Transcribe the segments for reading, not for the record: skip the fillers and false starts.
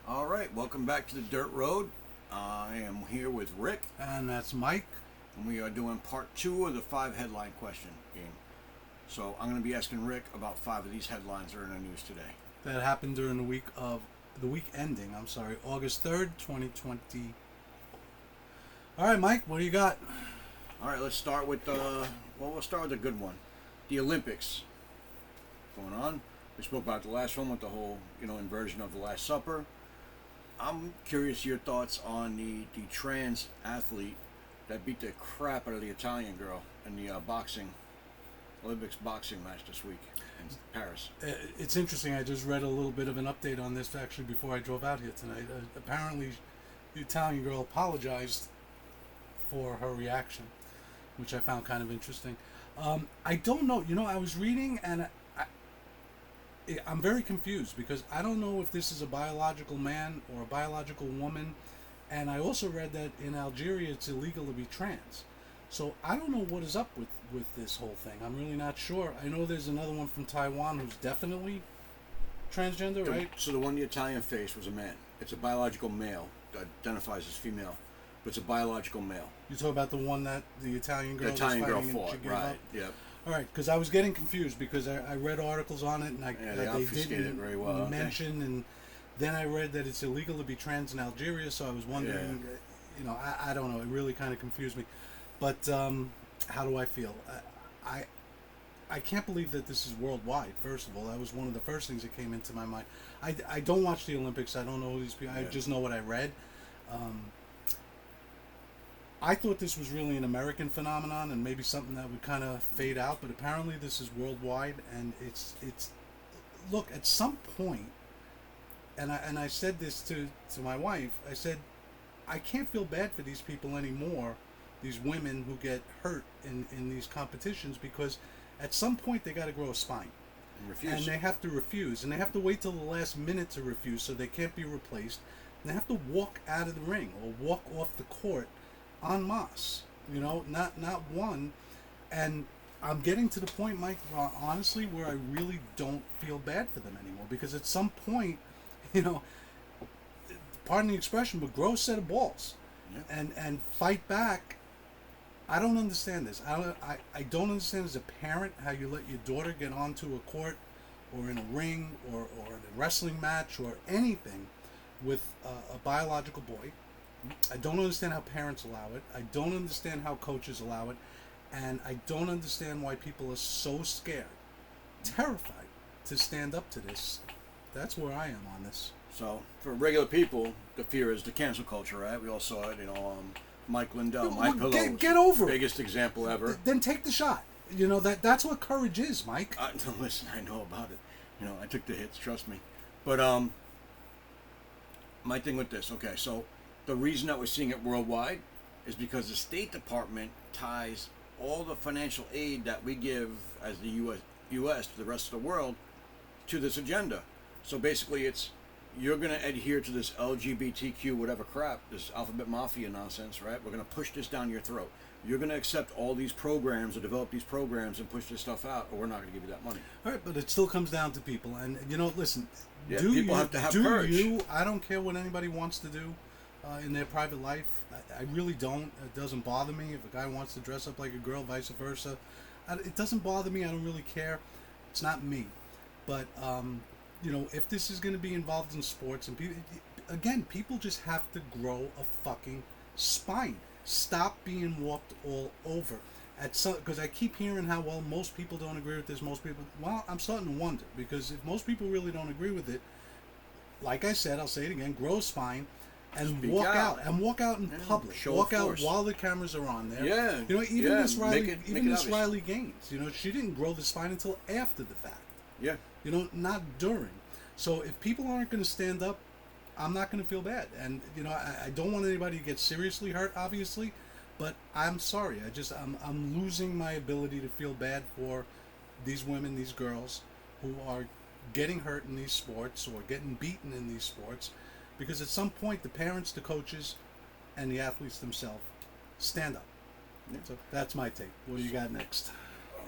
All right, welcome back to the Dirt Road. I am here with Rick, And that's Mike. and we are doing part 2 of the 5 headline question game. So I'm going to be asking Rick about 5 of these headlines that are in the news today. That happened during the week ending, August 3rd, 2020. All right, Mike, what do you got? All right, let's start with we'll start with a good one. The Olympics going on. We spoke about the last one with the whole, inversion of the Last Supper. I'm curious your thoughts on the trans athlete that beat the crap out of the Italian girl in the Olympics boxing match this week in Paris. It's interesting. I just read a little bit of an update on this actually before I drove out here tonight. Apparently, the Italian girl apologized for her reaction, which I found kind of interesting. I don't know. I was reading and I'm very confused because I don't know if this is a biological man or a biological woman. And I also read that in Algeria it's illegal to be trans. So I don't know what is up with this whole thing. I'm really not sure. I know there's another one from Taiwan who's definitely transgender, right? So the one the Italian faced was a man. It's a biological male that identifies as female, but it's a biological male. You talk about the one that the Italian girl The Italian was girl fighting fought, and she gave right? up? Yep. All right, because I was getting confused because I read articles on it and They they obfuscated didn't it very well. mention, and then I read that it's illegal to be trans in Algeria, so I was wondering, I don't know, it really kind of confused me. But how do I feel? I can't believe that this is worldwide, first of all. That was one of the first things that came into my mind. I don't watch the Olympics. I don't know who these people. I just know what I read. I thought this was really an American phenomenon and maybe something that would kind of fade out, but apparently this is worldwide, and it's look, at some point, and I said this to my wife, I said, I can't feel bad for these people anymore, these women who get hurt in these competitions, because at some point they got to grow a spine. And refuse. And they have to refuse, and they have to wait till the last minute to refuse, so they can't be replaced. And they have to walk out of the ring or walk off the court en masse, not one. And I'm getting to the point, Mike, honestly, where I really don't feel bad for them anymore, because at some point, pardon the expression, but grow a set of balls, and fight back. I don't understand this. I don't understand as a parent how you let your daughter get onto a court or in a ring or in a wrestling match or anything with a biological boy. I don't understand how parents allow it. I don't understand how coaches allow it. And I don't understand why people are so scared, terrified to stand up to this. That's where I am on this. So for regular people, the fear is the cancel culture, right? We all saw it, Mike Lindell, Mike Pillow, get over it. Biggest example ever. Then take the shot. That's what courage is, Mike. Listen, I know about it. I took the hits, trust me. But my thing with this, okay, so the reason that we're seeing it worldwide is because the State Department ties all the financial aid that we give as the U.S. to the rest of the world to this agenda. So basically you're going to adhere to this LGBTQ whatever crap, this alphabet mafia nonsense, right? We're going to push this down your throat. You're going to accept all these programs or develop these programs and push this stuff out, or we're not going to give you that money. All right, but it still comes down to people. And, listen, people have to have courage. I don't care what anybody wants to do in their private life. I really don't. It doesn't bother me. If a guy wants to dress up like a girl, vice versa, it doesn't bother me. I don't really care. It's not me. But, if this is going to be involved in sports, and people just have to grow a fucking spine. Stop being walked all over. Because I keep hearing how, most people don't agree with this, I'm starting to wonder, because if most people really don't agree with it, like I said, I'll say it again, grow a spine and Speak walk out. out in public. Walk out while the cameras are on there. Yeah. Even Miss Riley, Miss Riley Gaines, she didn't grow the spine until after the fact. Yeah. Not during. So if people aren't going to stand up, I'm not going to feel bad. And, I don't want anybody to get seriously hurt, obviously, but I'm sorry. I'm losing my ability to feel bad for these women, these girls who are getting hurt in these sports or getting beaten in these sports, because at some point the parents, the coaches, and the athletes themselves stand up. Yeah. So that's my take. What do you got next?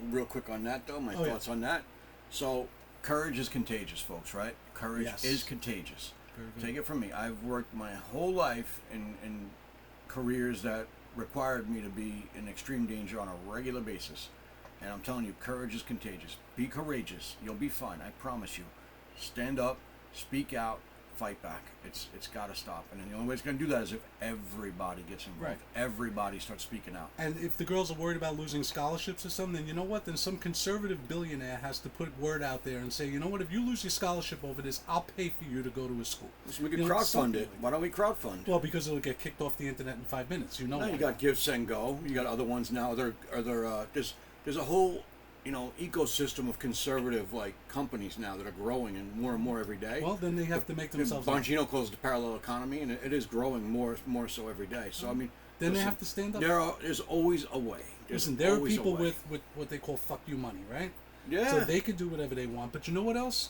Real quick on that, though, my thoughts on that. So courage is contagious, folks, right? Courage is contagious. Very good. Take it from me. I've worked my whole life in careers that required me to be in extreme danger on a regular basis. And I'm telling you, courage is contagious. Be courageous. You'll be fine. I promise you. Stand up, speak out, fight back. It's got to stop. And the only way it's going to do that is if everybody gets involved. Right. Everybody starts speaking out. And if the girls are worried about losing scholarships or something, then you know what? Then some conservative billionaire has to put word out there and say, you know what? If you lose your scholarship over this, I'll pay for you to go to a school. So we can crowdfund it. Why don't we crowdfund? Well, because it'll get kicked off the internet in 5 minutes. You know. No, you got Give, Send, Go. You got other ones now. There's a whole ecosystem of conservative companies now that are growing and more every day. Well, then they have to make themselves. Bongino calls it the parallel economy, and it is growing more so every day. So I mean, then they have to stand up. There's always a way. There are people with what they call "fuck you" money, right? Yeah. So they can do whatever they want. But you know what else?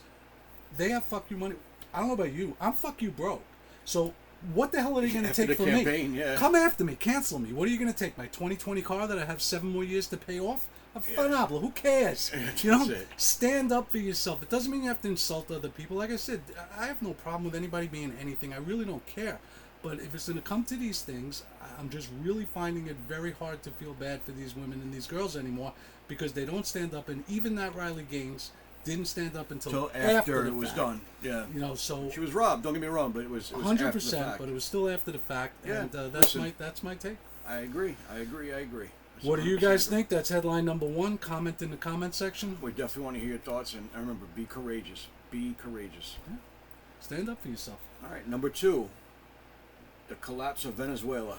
They have "fuck you" money. I don't know about you. I'm "fuck you" broke. So what the hell are they going to take from campaign, me? Yeah. Come after me, cancel me. What are you going to take? My 2020 car that I have 7 more years to pay off? Phenomenal. Who cares? Stand up for yourself. It doesn't mean you have to insult other people. Like I said, I have no problem with anybody being anything. I really don't care. But if it's going to come to these things, I'm just really finding it very hard to feel bad for these women and these girls anymore because they don't stand up. And even that Riley Gaines didn't stand up until after it was done. Yeah. So she was robbed. Don't get me wrong, but it was 100%. But it was still after the fact. Yeah. And that's my take. I agree. What do you guys think? That's headline number 1. Comment in the comment section. We definitely want to hear your thoughts, and remember, be courageous. Be courageous. Yeah. Stand up for yourself. All right, number 2, the collapse of Venezuela.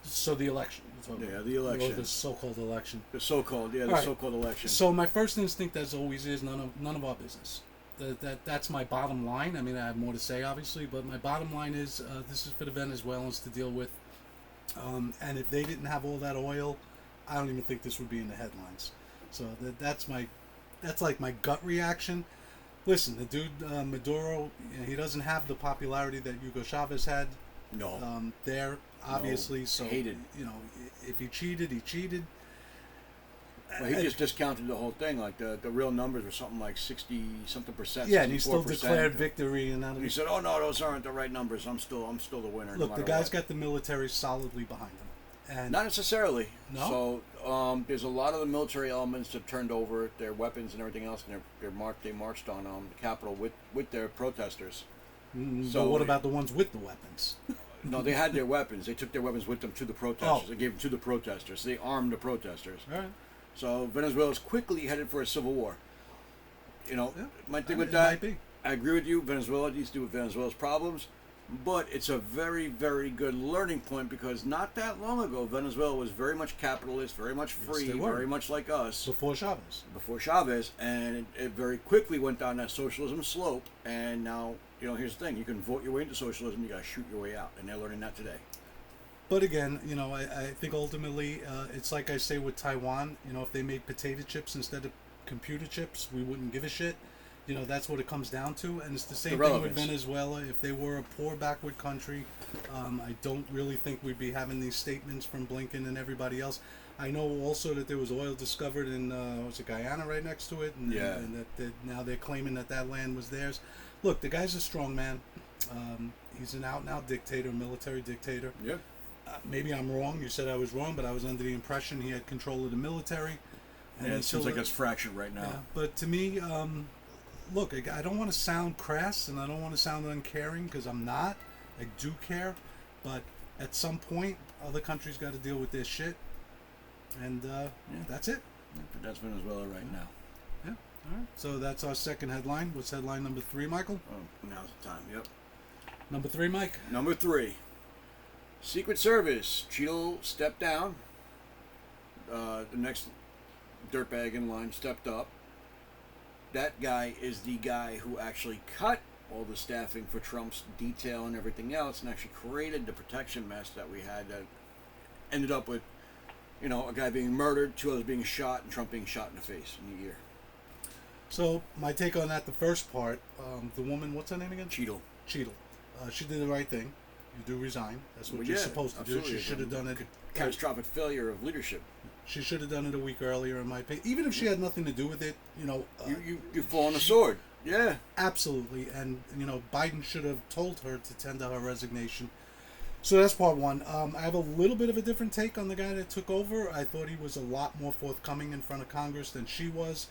So the election. Yeah, the election. Or the so-called election. The so-called election. So my first instinct, as always, is none of our business. That's my bottom line. I mean, I have more to say, obviously, but my bottom line is this is for the Venezuelans to deal with. And if they didn't have all that oil, I don't even think this would be in the headlines. So that's like my gut reaction. Listen, the dude Maduro, he doesn't have the popularity that Hugo Chavez had. No. There, obviously. No. So hated. If he cheated, he cheated. Well, he just discounted the whole thing. Like the real numbers were something like 60-something%. Yeah, and he still declared victory. And he said, "Oh no, those aren't the right numbers. I'm still the winner." Look, the guy's got the military solidly behind him. And not necessarily. No. So there's a lot of the military elements that turned over their weapons and everything else, and they marched on the Capitol with their protesters. So but what about the ones with the weapons? No, they had their weapons. They took their weapons with them to the protesters. They gave them to the protesters. They armed the protesters. All right. So Venezuela's quickly headed for a civil war. My thing with it that, might be. I agree with you. Venezuela needs to do with Venezuela's problems, but it's a very, very good learning point because not that long ago, Venezuela was very much capitalist, very much free, very much like us. Before Chavez. And it very quickly went down that socialism slope, and now, here's the thing. You can vote your way into socialism, you got to shoot your way out, and they're learning that today. But again, I think ultimately, it's like I say with Taiwan, if they made potato chips instead of computer chips, we wouldn't give a shit. That's what it comes down to. And it's the same thing with Venezuela. If they were a poor, backward country, I don't really think we'd be having these statements from Blinken and everybody else. I know also that there was oil discovered in, Guyana right next to it? And that now they're claiming that land was theirs. Look, the guy's a strong man. He's an out-and-out dictator, military dictator. Yeah. Maybe I'm wrong. You said I was wrong, but I was under the impression he had control of the military. And it seems like it's fractured right now. Yeah, but to me, look, I don't want to sound crass and I don't want to sound uncaring because I'm not. I do care. But at some point, other countries got to deal with this shit. And that's it. Yeah, but that's Venezuela right now. Yeah. All right. So that's our second headline. What's headline number 3, Michael? Oh, now's the time. Yep. Number 3, Mike? Number 3. Secret Service. Cheeto stepped down. The next dirtbag in line stepped up. That guy is the guy who actually cut all the staffing for Trump's detail and everything else and actually created the protection mess that we had that ended up with, a guy being murdered, 2 others being shot, and Trump being shot in the face in the ear. So, my take on that, the first part, the woman, what's her name again? Cheeto. She did the right thing. You do resign. That's what you're supposed to do. She should have done it. Catastrophic failure of leadership. She should have done it a week earlier, in my opinion. Even if she had nothing to do with it, you fall on the sword. Yeah. Absolutely. And, Biden should have told her to tender her resignation. So that's part one. I have a little bit of a different take on the guy that took over. I thought he was a lot more forthcoming in front of Congress than she was.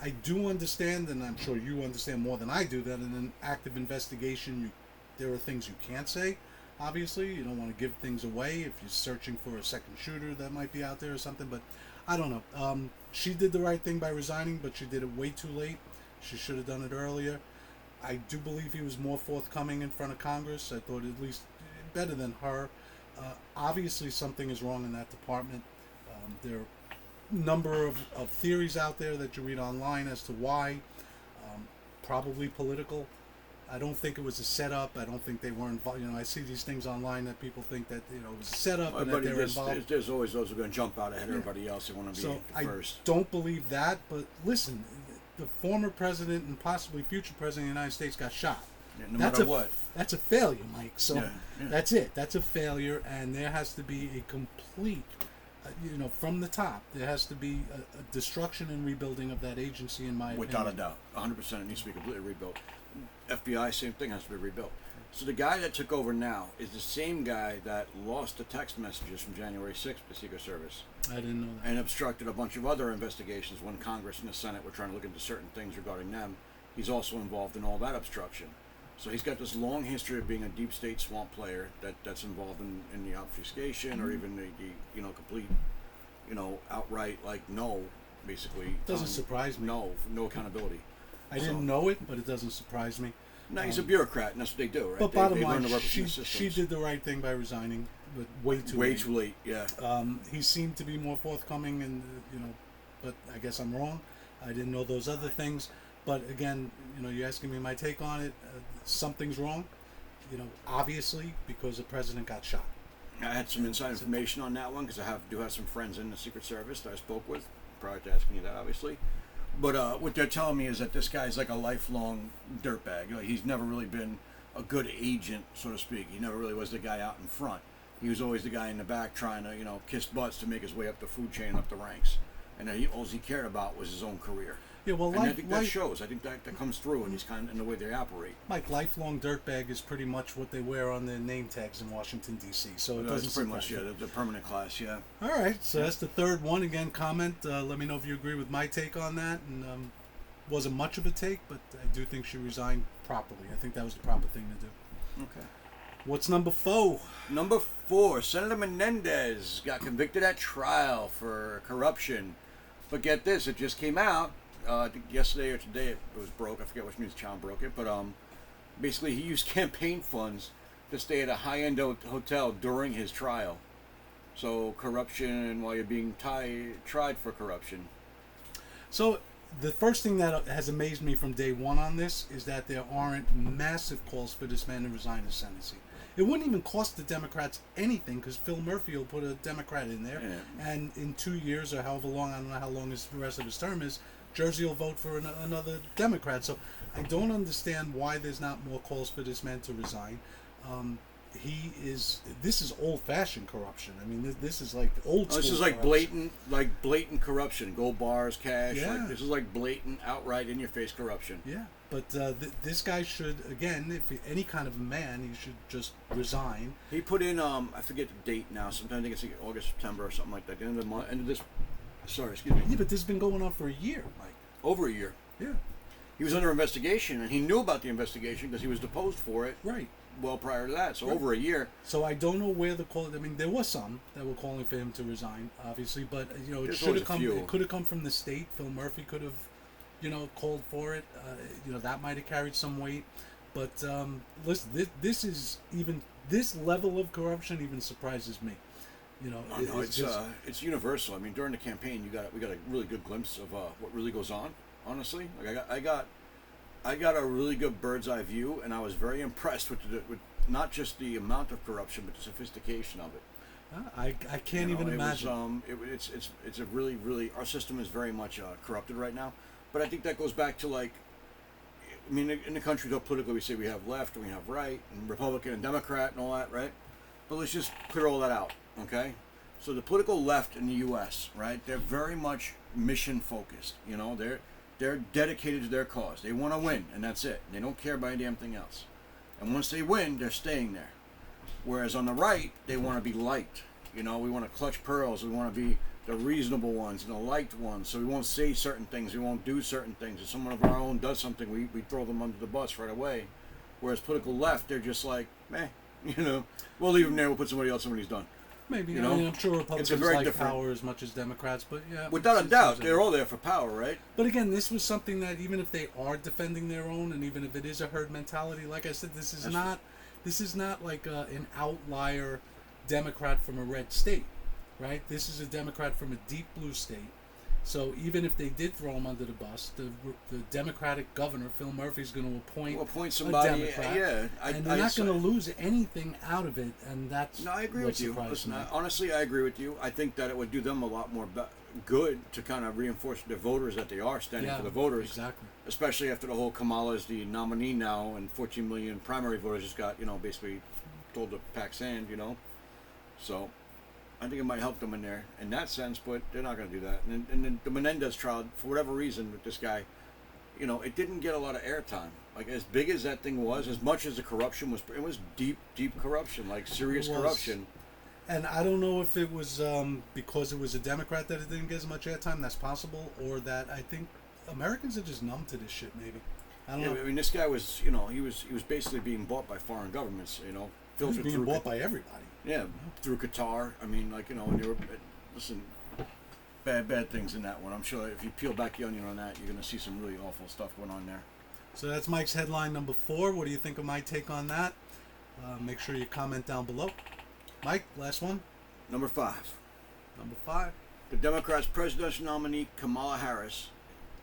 I do understand, and I'm sure you understand more than I do, that in an active investigation, there are things you can't say. Obviously, you don't want to give things away if you're searching for a second shooter that might be out there or something. But I don't know. She did the right thing by resigning, but she did it way too late. She should have done it earlier. I do believe he was more forthcoming in front of Congress. I thought at least better than her. Obviously, something is wrong in that department. There are a number of theories out there that you read online as to why. Probably political. I don't think it was a setup. I don't think they were involved. I see these things online that people think that it was a setup and that they're involved. There's always those who are going to jump out ahead of everybody else. They want to be first. I don't believe that. But listen, the former president and possibly future president of the United States got shot. Yeah, no matter what. That's a failure, Mike. So that's it. That's a failure, and there has to be a complete, from the top, there has to be a destruction and rebuilding of that agency, in my opinion. Without a doubt. 100%. It needs to be completely rebuilt. FBI, same thing, has to be rebuilt. So the guy that took over now is the same guy that lost the text messages from January 6th, the Secret Service. I didn't know that. And obstructed a bunch of other investigations when Congress and the Senate were trying to look into certain things regarding them. He's also involved in all that obstruction. So he's got this long history of being a deep state swamp player that's involved in the obfuscation or even the complete, outright no, basically. Doesn't surprise me. No accountability. I didn't know it, but it doesn't surprise me. No, he's a bureaucrat, and that's what they do, right? But bottom line, she did the right thing by resigning, but way too late. Yeah. He seemed to be more forthcoming, and but I guess I'm wrong. I didn't know those other things. But again, you're asking me my take on it. Something's wrong, obviously, because the president got shot. I had some inside information on that one because I do have some friends in the Secret Service that I spoke with prior to asking you that, obviously. But what they're telling me is that this guy's like a lifelong dirtbag. He's never really been a good agent, so to speak. He never really was the guy out in front. He was always the guy in the back trying to, kiss butts to make his way up the food chain, up the ranks. And all he cared about was his own career. Yeah, well, and I think that shows. I think that comes through in the way they operate. Mike, lifelong dirtbag is pretty much what they wear on their name tags in Washington, D.C. So it doesn't pretty much, the permanent class, yeah. All right, so that's the third one. Again, comment. Let me know if you agree with my take on that. And wasn't much of a take, but I do think she resigned properly. I think that was the proper thing to do. Okay. What's number 4? Number 4, Senator Menendez got convicted at trial for corruption. But get this, it just came out. I think yesterday or today it was broke. I forget which news channel broke it, but basically he used campaign funds to stay at a high-end hotel during his trial. So corruption while you're being tried for corruption. So the first thing that has amazed me from day one on this is that there aren't massive calls for this man to resign his Senate. It wouldn't even cost the Democrats anything because Phil Murphy will put a Democrat in there, and in 2 years or however long, I don't know how long the rest of his term is, Jersey will vote for another Democrat. So I don't understand why there's not more calls for this man to resign. This is old-fashioned corruption. I mean, this is like old school. This is like corruption. blatant corruption. Gold bars, cash. Yeah. This is like blatant, outright, in-your-face corruption. Yeah, but this guy should, again, if any kind of man, he should just resign. He put in, I forget the date now. Sometime I think it's like August, September, or something like that. The end of the month, end of this. Sorry, excuse me. Yeah, but this has been going on for a year, Mike. Over a year. Yeah. He was under investigation, and he knew about the investigation because he was deposed for it. Right. Well, prior to that, so over a year. So I don't know where the call. I mean, there was some that were calling for him to resign, obviously, but it should have come. It could have come from the state. Phil Murphy could have, called for it. That might have carried some weight. But listen, this level of corruption even surprises me. It's universal. I mean, during the campaign, we got a really good glimpse of what really goes on. Honestly, like I got a really good bird's eye view, and I was very impressed with not just the amount of corruption, but the sophistication of it. I can't even imagine. It's a really our system is very much corrupted right now. But I think that goes back to in the country, though, politically we say we have left and we have right, and Republican and Democrat and all that, right? But let's just clear all that out, okay? So the political left in the U.S., right? They're very much mission focused. they're dedicated to their cause. They want to win, and that's it. They don't care about any damn thing else. And once they win, they're staying there. Whereas on the right, they want to be liked. You know, we want to clutch pearls. We want to be the reasonable ones and the liked ones. So we won't say certain things. We won't do certain things. If someone of our own does something, we throw them under the bus right away. Whereas political left, they're just like, meh, you know, we'll leave them there. We'll put somebody else when he's done. Maybe, you know, I mean, I'm sure Republicans like different power as much as Democrats, but yeah. Without a doubt, they're all there for power, right? But again, this was something that even if they are defending their own, and even if it is a herd mentality, like I said, this is not like an outlier Democrat from a red state, right? This is a Democrat from a deep blue state. So even if they did throw him under the bus, the Democratic governor, Phil Murphy, is going to appoint somebody, a Democrat, yeah, and they're not going to lose anything out of it, and that's no, I agree with you. Listen, honestly, I agree with you. I think that it would do them a lot more good to kind of reinforce their voters that they are standing for the voters, exactly. Especially after the whole Kamala is the nominee now, and 14 million primary voters just got basically told to pack sand, so. I think it might help them in that sense, but they're not going to do that. And then the Menendez trial, for whatever reason, with this guy, it didn't get a lot of airtime. Like, as big as that thing was, as much as the corruption was, it was deep corruption, like serious corruption. And I don't know if it was because it was a Democrat that it didn't get as much airtime. That's possible, or that I think Americans are just numb to this shit. Maybe I don't know. I mean, this guy was, he was basically being bought by foreign governments. He was being bought by everybody. Yeah, through Qatar. I mean, and they were, listen, bad things in that one. I'm sure if you peel back the onion on that, you're going to see some really awful stuff going on there. So that's Mike's headline number 4. What do you think of my take on that? Make sure you comment down below. Mike, last one. Number 5. Number 5. The Democrats' presidential nominee, Kamala Harris,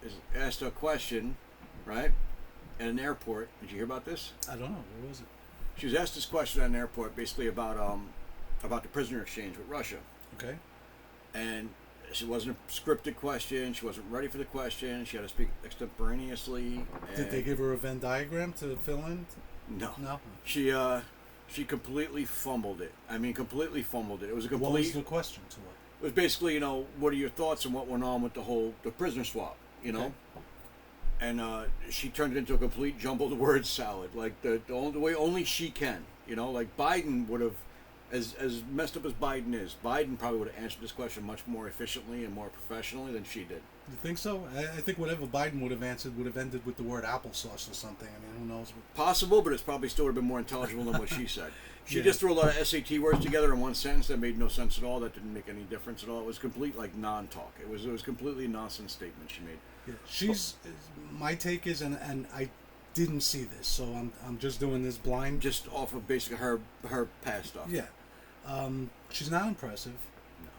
is asked a question, right, at an airport. Did you hear about this? I don't know. Where was it? She was asked this question at an airport, basically about the prisoner exchange with Russia. Okay. And she wasn't a scripted question. She wasn't ready for the question. She had to speak extemporaneously. Did they give her a Venn diagram to fill in? No. No. She completely fumbled it. I mean, completely fumbled it. It was a complete. What was the question to her? It was basically, what are your thoughts on what went on with the prisoner swap? Okay. And she turned it into a complete jumbled word salad, like the way only she can. Like Biden would have, as messed up as Biden is, Biden probably would have answered this question much more efficiently and more professionally than she did. You think so? I think whatever Biden would have answered would have ended with the word applesauce or something. I mean, who knows? Possible, but it's probably still would have been more intelligible than what she said. She just threw a lot of SAT words together in one sentence that made no sense at all. That didn't make any difference at all. It was complete non-talk. It was completely nonsense statement she made. Yeah, my take is, and I didn't see this, so I'm just doing this blind, just off of basically her past stuff. Yeah, she's not impressive. No.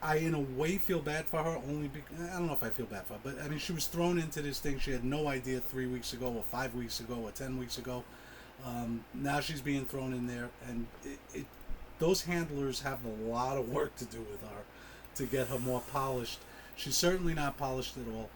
I in a way feel bad for her, only because I don't know if I feel bad for her, but I mean she was thrown into this thing. She had no idea 3 weeks ago, or 5 weeks ago, or 10 weeks ago. Now she's being thrown in there, and those handlers have a lot of work to do with her to get her more polished. She's certainly not polished at all.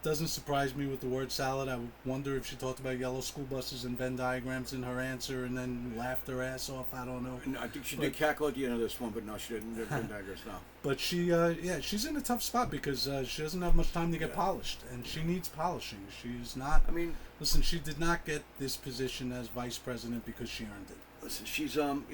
Doesn't surprise me with the word salad. I wonder if she talked about yellow school buses and Venn diagrams in her answer and then laughed her ass off. I don't know. No, I think she did cackle at the end of this one, but no, she didn't. Venn diagrams, no. But she's in a tough spot because she doesn't have much time to get polished, and she needs polishing. She's not. I mean, listen, she did not get this position as vice president because she earned it. Listen, she's San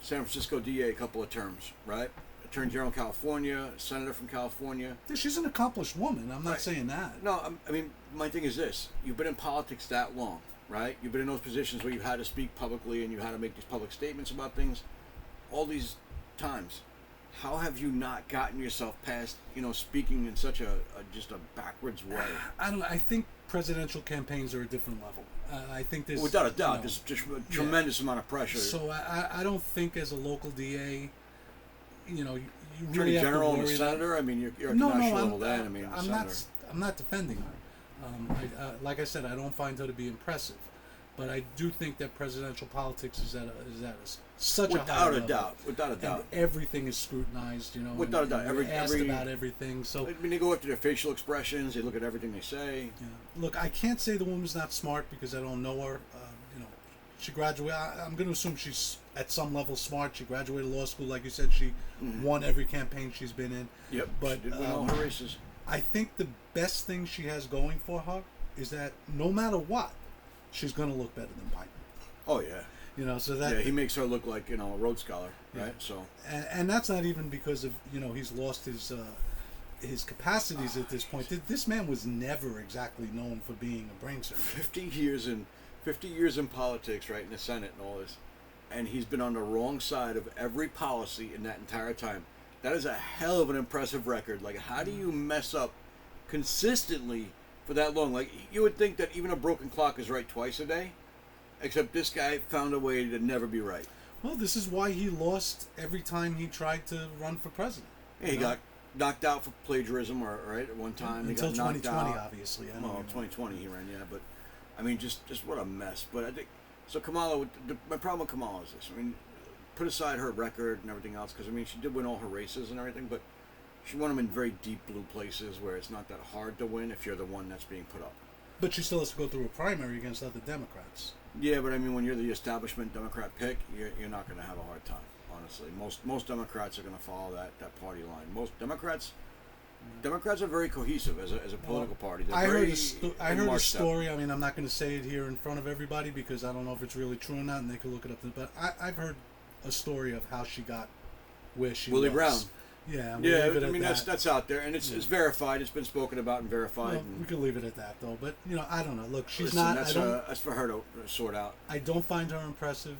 Francisco DA a couple of terms, right? Attorney General in California, Senator from California. Yeah, she's an accomplished woman. I'm not saying that. No, I mean, my thing is this. You've been in politics that long, right? You've been in those positions where you had to speak publicly and you had to make these public statements about things all these times. How have you not gotten yourself past, speaking in such a backwards way? I don't know. I think presidential campaigns are a different level. I think there's... Without a doubt, there's just a tremendous amount of pressure. So I don't think as a local DA... you Attorney really General have to and worry senator. I mean, you're at the national level. Then I mean, I'm not defending her. Like I said, I don't find her to be impressive, but I do think that presidential politics is at such a high level. Without a doubt, and everything is scrutinized. Without a doubt, asked about everything. So I mean, they go after their facial expressions. They look at everything they say. Yeah. Look, I can't say the woman's not smart because I don't know her. She graduated. I'm going to assume she's at some level smart. She graduated law school, like you said. She won every campaign she's been in. Yep. But she did win all her races. I think the best thing she has going for her is that no matter what, she's going to look better than Biden. Oh yeah. You know, so that Yeah, he makes her look like a Rhodes Scholar, yeah. right? So, and that's not even because of he's lost his capacities at this point. This man was never exactly known for being a brain surgeon. 50 years in politics, right, in the Senate and all this, and he's been on the wrong side of every policy in that entire time. That is a hell of an impressive record. Like, how do you mess up consistently for that long? Like, you would think that even a broken clock is right twice a day, except this guy found a way to never be right. Well, this is why he lost every time he tried to run for president. Yeah, he got knocked out for plagiarism, right, at one time. Until he got 2020, knocked out. obviously. Well, 2020 he ran, yeah, but I mean, just what a mess. But I think so. Kamala, my problem with Kamala is this. I mean, put aside her record and everything else, because I mean, she did win all her races and everything, but she won them in very deep blue places where it's not that hard to win if you're the one that's being put up. But she still has to go through a primary against other Democrats. Yeah, but I mean, when you're the establishment Democrat pick, you're not going to have a hard time. Honestly, most Democrats are going to follow that party line. Most Democrats are very cohesive as a political party. I heard a story. I mean, I'm not going to say it here in front of everybody because I don't know if it's really true or not, and they could look it up. But I've heard a story of how she got where she Willie was. Brown. Yeah, I mean that's out there, and it's verified. It's been spoken about and verified. Well, we could leave it at that, though. But I don't know. Look, she's listen, not. That's for her to sort out. I don't find her impressive.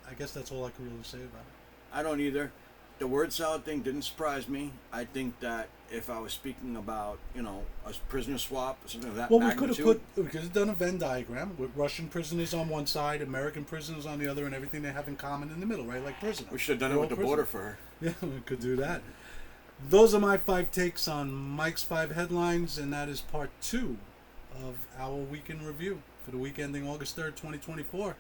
I guess that's all I can really say about it. I don't either. The word salad thing didn't surprise me. I think that if I was speaking about, a prisoner swap or something of that magnitude... we could have done a Venn diagram with Russian prisoners on one side, American prisoners on the other, and everything they have in common in the middle, right? Like prisoners. We should have done it with the border for her. Yeah, we could do that. Those are my 5 takes on Mike's 5 headlines, and that is part 2 of our weekend review for the week ending August 3rd, 2024.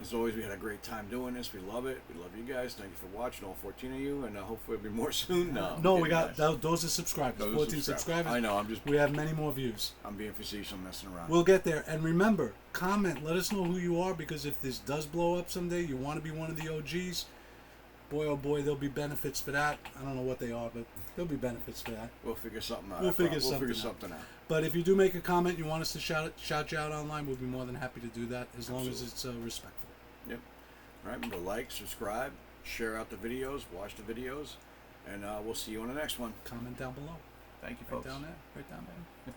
As always, we had a great time doing this. We love it. We love you guys. Thank you for watching, all 14 of you, and hopefully there'll be more soon. No, we got those are subscribers. 14 subscribers. I know. We have many more views. I'm being facetious. I'm messing around. We'll get there. And remember, comment. Let us know who you are, because if this does blow up someday, you want to be one of the OGs. Boy, oh boy, there'll be benefits for that. I don't know what they are, but there'll be benefits for that. We'll figure something out. We'll figure something out. But if you do make a comment, you want us to shout you out online, we'll be more than happy to do that, as long as it's respectful. Yep. All right, remember, like, subscribe, share out the videos, watch the videos, and we'll see you on the next one. Comment down below. Thank you, folks. Right down there.